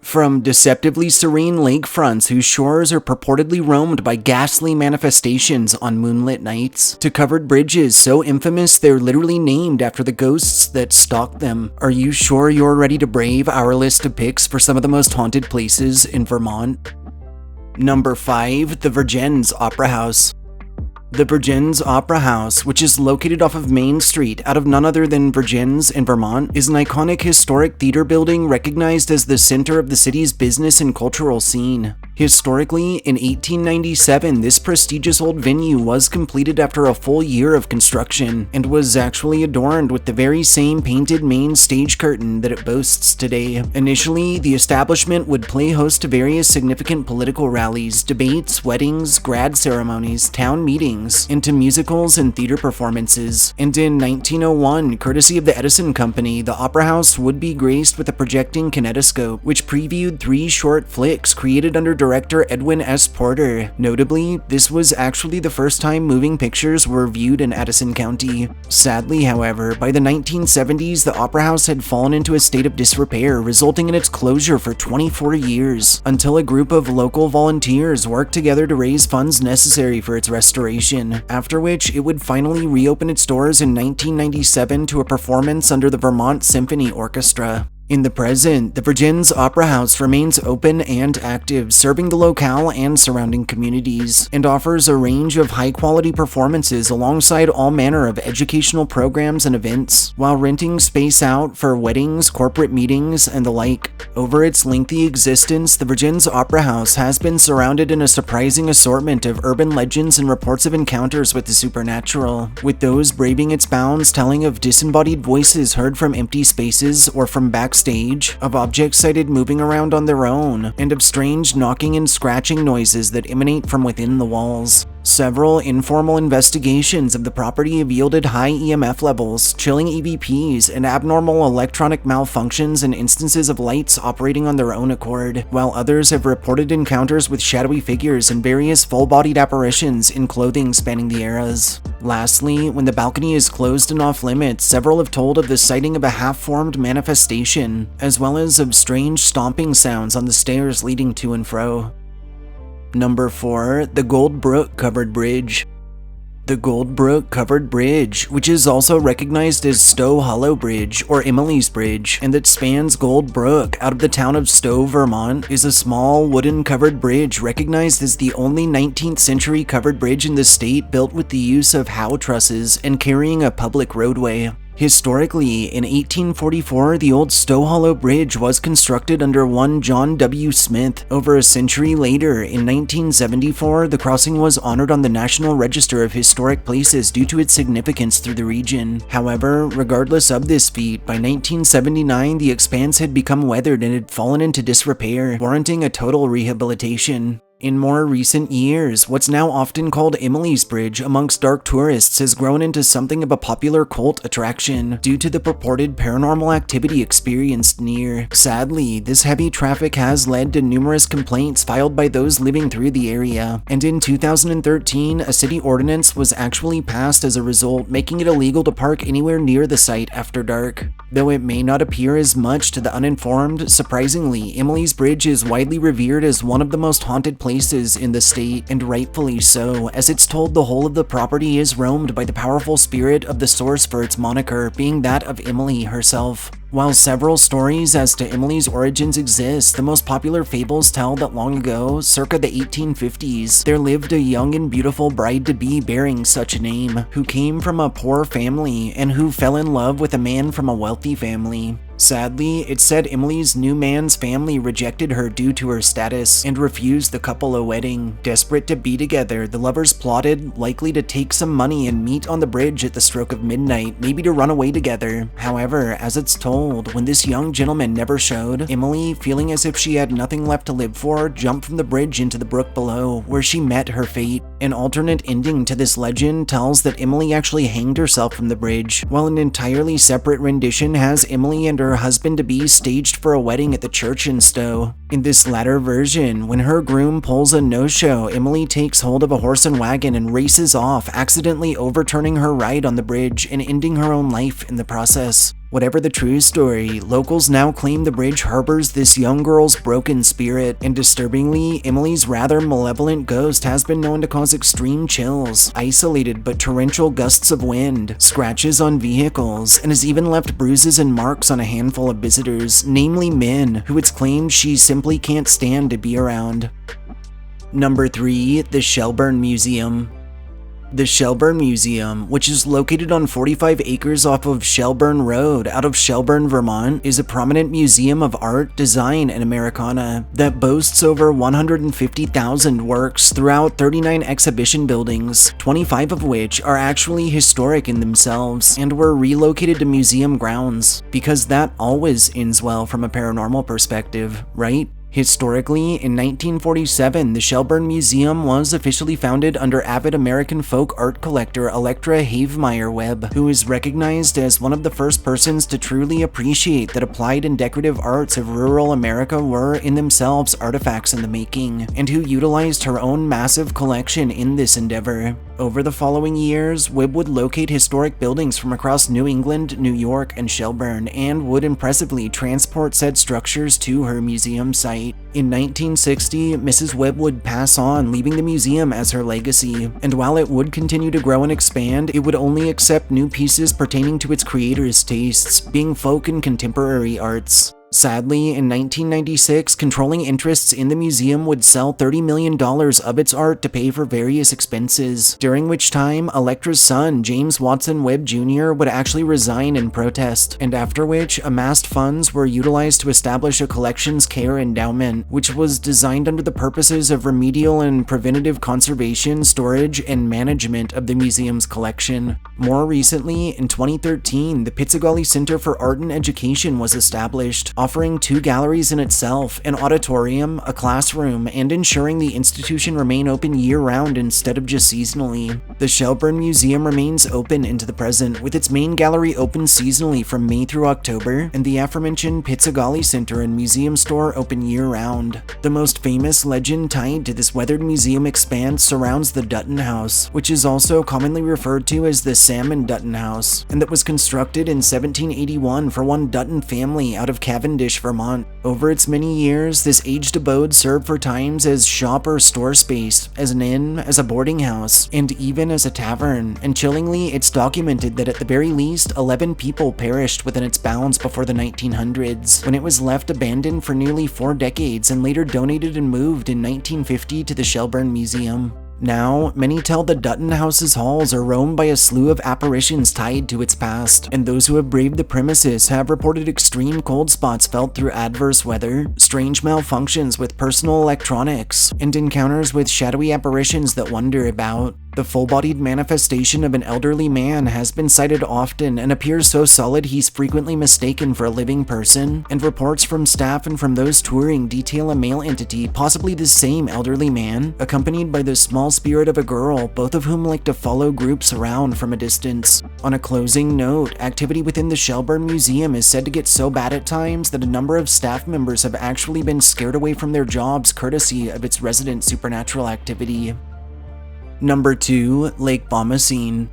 From deceptively serene lakefronts whose shores are purportedly roamed by ghastly manifestations on moonlit nights, to covered bridges so infamous they're literally named after the ghosts that stalk them. Are you sure you're ready to brave our list of picks for some of the most haunted places in Vermont? Number 5. The Vergennes Opera House. The Vergennes Opera House, which is located off of Main Street out of none other than Vergennes in Vermont, is an iconic historic theater building recognized as the center of the city's business and cultural scene. Historically, in 1897, this prestigious old venue was completed after a full year of construction, and was actually adorned with the very same painted main stage curtain that it boasts today. Initially, the establishment would play host to various significant political rallies, debates, weddings, grad ceremonies, town meetings, into musicals and theater performances. And in 1901, courtesy of the Edison Company, the Opera House would be graced with a projecting kinetoscope, which previewed 3 short flicks created under director Edwin S. Porter. Notably, this was actually the first time moving pictures were viewed in Addison County. Sadly, however, by the 1970s, the Opera House had fallen into a state of disrepair, resulting in its closure for 24 years, until a group of local volunteers worked together to raise funds necessary for its restoration, after which it would finally reopen its doors in 1997 to a performance under the Vermont Symphony Orchestra. In the present, the Vergennes Opera House remains open and active, serving the locale and surrounding communities, and offers a range of high-quality performances alongside all manner of educational programs and events, while renting space out for weddings, corporate meetings, and the like. Over its lengthy existence, the Vergennes Opera House has been surrounded in a surprising assortment of urban legends and reports of encounters with the supernatural, with those braving its bounds telling of disembodied voices heard from empty spaces or from backstage, of objects sighted moving around on their own, and of strange knocking and scratching noises that emanate from within the walls. Several informal investigations of the property have yielded high EMF levels, chilling EVPs, and abnormal electronic malfunctions and instances of lights operating on their own accord, while others have reported encounters with shadowy figures and various full-bodied apparitions in clothing spanning the eras. Lastly, when the balcony is closed and off-limits, several have told of the sighting of a half-formed manifestation, as well as of strange stomping sounds on the stairs leading to and fro. Number 4. The Gold Brook Covered Bridge. The Gold Brook Covered Bridge, which is also recognized as Stowe Hollow Bridge or Emily's Bridge, and that spans Gold Brook out of the town of Stowe, Vermont, is a small wooden covered bridge recognized as the only 19th century covered bridge in the state built with the use of howe trusses and carrying a public roadway. Historically, in 1844, the old Stowe Hollow Bridge was constructed under one John W. Smith. Over a century later, in 1974, the crossing was honored on the National Register of Historic Places due to its significance through the region. However, regardless of this feat, by 1979, the expanse had become weathered and had fallen into disrepair, warranting a total rehabilitation. In more recent years, what's now often called Emily's Bridge amongst dark tourists has grown into something of a popular cult attraction due to the purported paranormal activity experienced near. Sadly, this heavy traffic has led to numerous complaints filed by those living through the area, and in 2013, a city ordinance was actually passed as a result, making it illegal to park anywhere near the site after dark. Though it may not appear as much to the uninformed, surprisingly, Emily's Bridge is widely revered as one of the most haunted places in the state, and rightfully so, as it's told the whole of the property is roamed by the powerful spirit of the source for its moniker, being that of Emily herself. While several stories as to Emily's origins exist, the most popular fables tell that long ago, circa the 1850s, there lived a young and beautiful bride-to-be bearing such a name, who came from a poor family and who fell in love with a man from a wealthy family. Sadly, it's said Emily's new man's family rejected her due to her status and refused the couple a wedding. Desperate to be together, the lovers plotted, likely to take some money and meet on the bridge at the stroke of midnight, maybe to run away together. However, as it's told, when this young gentleman never showed, Emily, feeling as if she had nothing left to live for, jumped from the bridge into the brook below, where she met her fate. An alternate ending to this legend tells that Emily actually hanged herself from the bridge, while an entirely separate rendition has Emily and her husband-to-be staged for a wedding at the church in Stowe. In this latter version, when her groom pulls a no-show, Emily takes hold of a horse and wagon and races off, accidentally overturning her ride on the bridge and ending her own life in the process. Whatever the true story, locals now claim the bridge harbors this young girl's broken spirit, and disturbingly, Emily's rather malevolent ghost has been known to cause extreme chills, isolated but torrential gusts of wind, scratches on vehicles, and has even left bruises and marks on a handful of visitors, namely men, who it's claimed she simply can't stand to be around. Number 3. The Shelburne Museum. The Shelburne Museum, which is located on 45 acres off of Shelburne Road out of Shelburne, Vermont, is a prominent museum of art, design, and Americana that boasts over 150,000 works throughout 39 exhibition buildings, 25 of which are actually historic in themselves and were relocated to museum grounds, because that always ends well from a paranormal perspective, right? Historically, in 1947, the Shelburne Museum was officially founded under avid American folk art collector Electra Havemeyer Webb, who is recognized as one of the first persons to truly appreciate that applied and decorative arts of rural America were in themselves artifacts in the making, and who utilized her own massive collection in this endeavor. Over the following years, Webb would locate historic buildings from across New England, New York, and Shelburne, and would impressively transport said structures to her museum site. In 1960, Mrs. Webb would pass on, leaving the museum as her legacy, and while it would continue to grow and expand, it would only accept new pieces pertaining to its creators' tastes, being folk and contemporary arts. Sadly, in 1996, controlling interests in the museum would sell $30 million of its art to pay for various expenses, during which time Electra's son, James Watson Webb Jr., would actually resign in protest, and after which amassed funds were utilized to establish a collections care endowment, which was designed under the purposes of remedial and preventative conservation, storage, and management of the museum's collection. More recently, in 2013, the Pizzagalli Center for Art and Education was established, offering 2 galleries in itself, an auditorium, a classroom, and ensuring the institution remain open year-round instead of just seasonally. The Shelburne Museum remains open into the present, with its main gallery open seasonally from May through October, and the aforementioned Pizzagalli Center and Museum Store open year-round. The most famous legend tied to this weathered museum expanse surrounds the Dutton House, which is also commonly referred to as the Salmon Dutton House, and that was constructed in 1781 for one Dutton family out of Cavendish, Vermont. Over its many years, this aged abode served for times as shop or store space, as an inn, as a boarding house, and even as a tavern, and chillingly, it's documented that at the very least, 11 people perished within its bounds before the 1900s, when it was left abandoned for nearly 4 decades and later donated and moved in 1950 to the Shelburne Museum. Now, many tell the Dutton House's halls are roamed by a slew of apparitions tied to its past, and those who have braved the premises have reported extreme cold spots felt through adverse weather, strange malfunctions with personal electronics, and encounters with shadowy apparitions that wander about. The full-bodied manifestation of an elderly man has been cited often and appears so solid he's frequently mistaken for a living person, and reports from staff and from those touring detail a male entity, possibly the same elderly man, accompanied by the small spirit of a girl, both of whom like to follow groups around from a distance. On a closing note, activity within the Shelburne Museum is said to get so bad at times that a number of staff members have actually been scared away from their jobs courtesy of its resident supernatural activity. Number 2. Lake Bomoseen.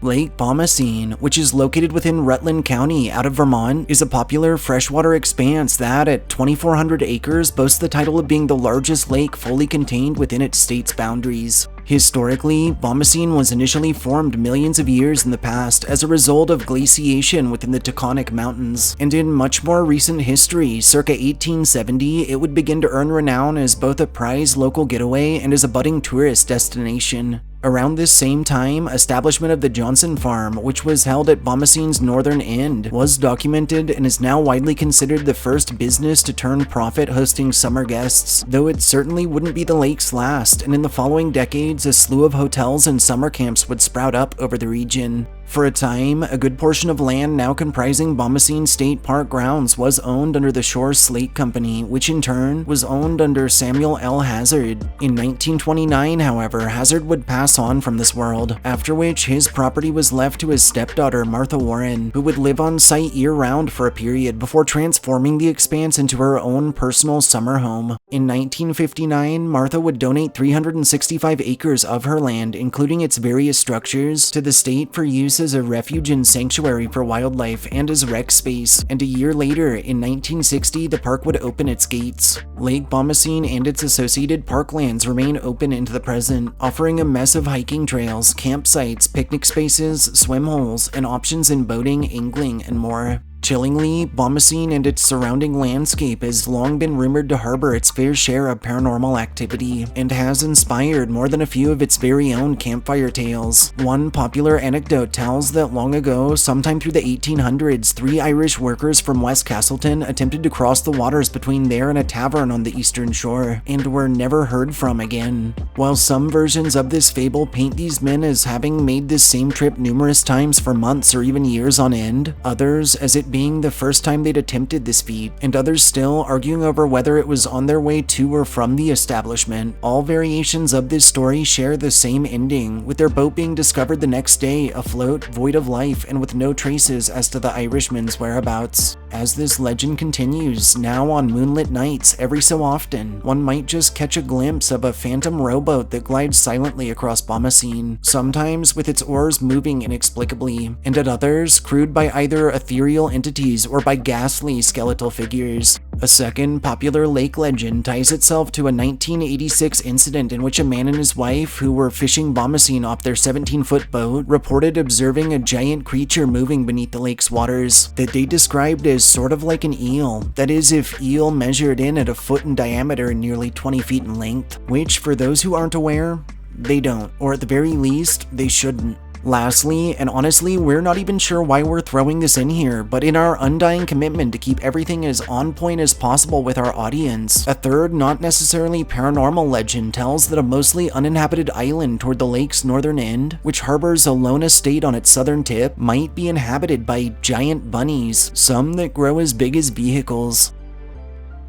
Lake Bomoseen, which is located within Rutland County out of Vermont, is a popular freshwater expanse that, at 2,400 acres, boasts the title of being the largest lake fully contained within its state's boundaries. Historically, Bomoseen was initially formed millions of years in the past as a result of glaciation within the Taconic Mountains, and in much more recent history, circa 1870, it would begin to earn renown as both a prized local getaway and as a budding tourist destination. Around this same time, establishment of the Johnson Farm, which was held at Bomoseen's northern end, was documented and is now widely considered the first business to turn profit hosting summer guests, though it certainly wouldn't be the lake's last, and in the following decades, a slew of hotels and summer camps would sprout up over the region. For a time, a good portion of land now comprising Bomoseen State Park grounds was owned under the Shore Slate Company, which in turn was owned under Samuel L. Hazard. In 1929, however, Hazard would pass on from this world, after which his property was left to his stepdaughter Martha Warren, who would live on site year-round for a period before transforming the expanse into her own personal summer home. In 1959, Martha would donate 365 acres of her land, including its various structures, to the state for use as a refuge and sanctuary for wildlife and as rec space, and a year later, in 1960, the park would open its gates. Lake Bomoseen and its associated parklands remain open into the present, offering a mess of hiking trails, campsites, picnic spaces, swim holes, and options in boating, angling, and more. Chillingly, Bomoseen and its surrounding landscape has long been rumored to harbor its fair share of paranormal activity, and has inspired more than a few of its very own campfire tales. One popular anecdote tells that long ago, sometime through the 1800s, 3 Irish workers from West Castleton attempted to cross the waters between there and a tavern on the eastern shore, and were never heard from again. While some versions of this fable paint these men as having made this same trip numerous times for months or even years on end, others as it being the first time they'd attempted this feat, and others still arguing over whether it was on their way to or from the establishment. All variations of this story share the same ending, with their boat being discovered the next day, afloat, void of life, and with no traces as to the Irishman's whereabouts. As this legend continues, now on moonlit nights, every so often, one might just catch a glimpse of a phantom rowboat that glides silently across Bomoseen, sometimes with its oars moving inexplicably, and at others, crewed by either ethereal entities or by ghastly skeletal figures. A second popular lake legend ties itself to a 1986 incident in which a man and his wife, who were fishing Bomoseen off their 17-foot boat, reported observing a giant creature moving beneath the lake's waters that they described as sort of like an eel. That is, if eel measured in at a foot in diameter and nearly 20 feet in length, which, for those who aren't aware, they don't, or at the very least, they shouldn't. Lastly, and honestly, we're not even sure why we're throwing this in here, but in our undying commitment to keep everything as on point as possible with our audience, a third, not necessarily paranormal legend tells that a mostly uninhabited island toward the lake's northern end, which harbors a lone estate on its southern tip, might be inhabited by giant bunnies, some that grow as big as vehicles.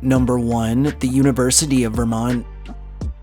Number 1. The University of Vermont.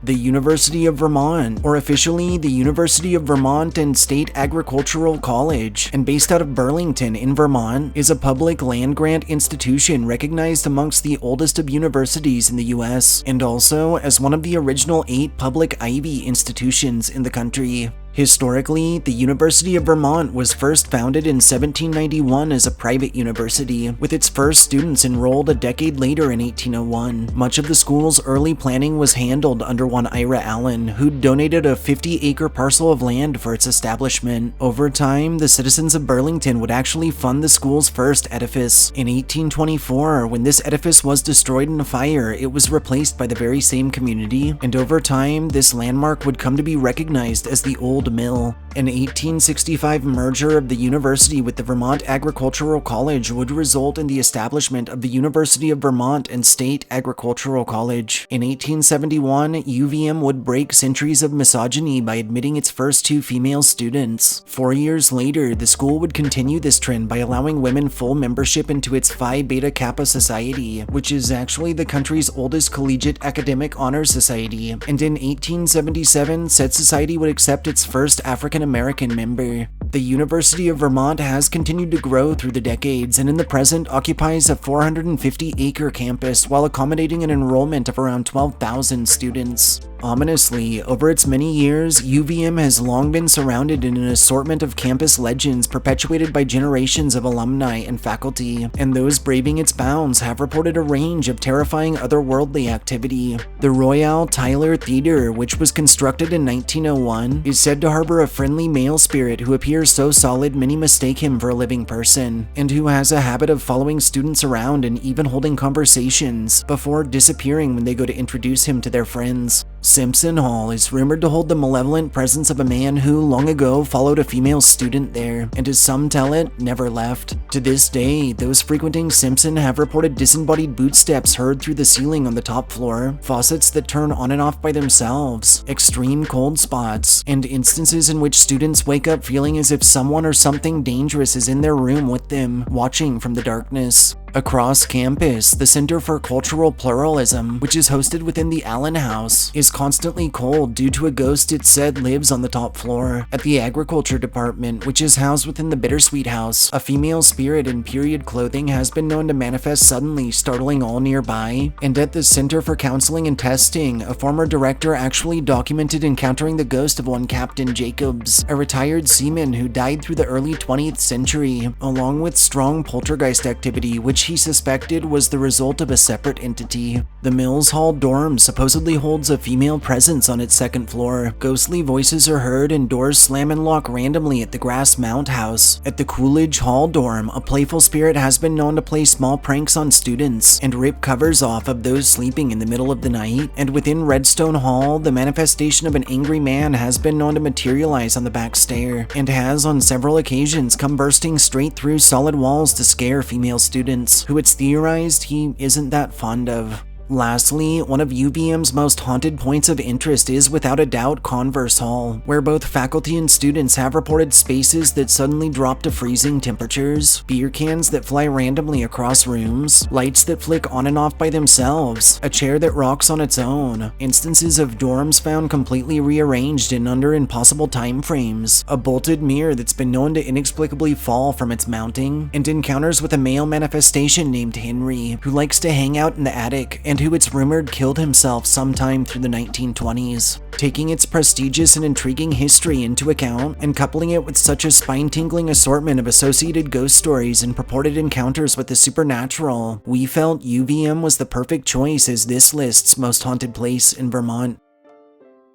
The University of Vermont, or officially the University of Vermont and State Agricultural College, and based out of Burlington in Vermont, is a public land-grant institution recognized amongst the oldest of universities in the US, and also as one of the original 8 public Ivy institutions in the country. Historically, the University of Vermont was first founded in 1791 as a private university, with its first students enrolled a decade later in 1801. Much of the school's early planning was handled under one Ira Allen, who'd donated a 50-acre parcel of land for its establishment. Over time, the citizens of Burlington would actually fund the school's first edifice. In 1824, when this edifice was destroyed in a fire, it was replaced by the very same community, and over time, this landmark would come to be recognized as the Old Mill. An 1865 merger of the university with the Vermont Agricultural College would result in the establishment of the University of Vermont and State Agricultural College. In 1871, UVM would break centuries of misogyny by admitting its first 2 female students. 4 years later, the school would continue this trend by allowing women full membership into its Phi Beta Kappa Society, which is actually the country's oldest collegiate academic honor society, and in 1877, said society would accept its first African-American member. The University of Vermont has continued to grow through the decades, and in the present occupies a 450-acre campus while accommodating an enrollment of around 12,000 students. Ominously, over its many years, UVM has long been surrounded in an assortment of campus legends perpetuated by generations of alumni and faculty, and those braving its bounds have reported a range of terrifying otherworldly activity. The Royal Tyler Theater, which was constructed in 1901, is said to harbor a friendly male spirit who appears so solid many mistake him for a living person, and who has a habit of following students around and even holding conversations before disappearing when they go to introduce him to their friends. Simpson Hall is rumored to hold the malevolent presence of a man who long ago followed a female student there, and as some tell it, never left. To this day, those frequenting Simpson have reported disembodied bootsteps heard through the ceiling on the top floor, faucets that turn on and off by themselves, extreme cold spots, and instances in which students wake up feeling as if someone or something dangerous is in their room with them, watching from the darkness. Across campus, the Center for Cultural Pluralism, which is hosted within the Allen House, is constantly cold due to a ghost it said lives on the top floor. At the Agriculture Department, which is housed within the Bittersweet House, a female spirit in period clothing has been known to manifest suddenly, startling all nearby. And at the Center for Counseling and Testing, a former director actually documented encountering the ghost of one Captain Jacobs, a retired seaman who died through the early 20th century, along with strong poltergeist activity, which he suspected was the result of a separate entity. The Mills Hall dorm supposedly holds a female presence on its second floor. Ghostly voices are heard and doors slam and lock randomly at the Grass Mount House. At the Coolidge Hall dorm, a playful spirit has been known to play small pranks on students and rip covers off of those sleeping in the middle of the night. And within Redstone Hall, the manifestation of an angry man has been known to materialize on the back stair, and has on several occasions come bursting straight through solid walls to scare female students, who it's theorized he isn't that fond of. Lastly, one of UVM's most haunted points of interest is without a doubt Converse Hall, where both faculty and students have reported spaces that suddenly drop to freezing temperatures, beer cans that fly randomly across rooms, lights that flick on and off by themselves, a chair that rocks on its own, instances of dorms found completely rearranged and under impossible time frames, a bolted mirror that's been known to inexplicably fall from its mounting, and encounters with a male manifestation named Henry, who likes to hang out in the attic and who it's rumored killed himself sometime through the 1920s. Taking its prestigious and intriguing history into account, and coupling it with such a spine-tingling assortment of associated ghost stories and purported encounters with the supernatural, we felt UVM was the perfect choice as this list's most haunted place in Vermont.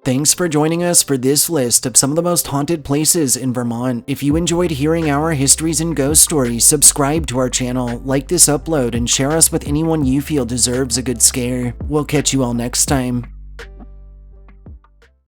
Thanks for joining us for this list of some of the most haunted places in Vermont. If you enjoyed hearing our histories and ghost stories, subscribe to our channel, like this upload, and share us with anyone you feel deserves a good scare. We'll catch you all next time.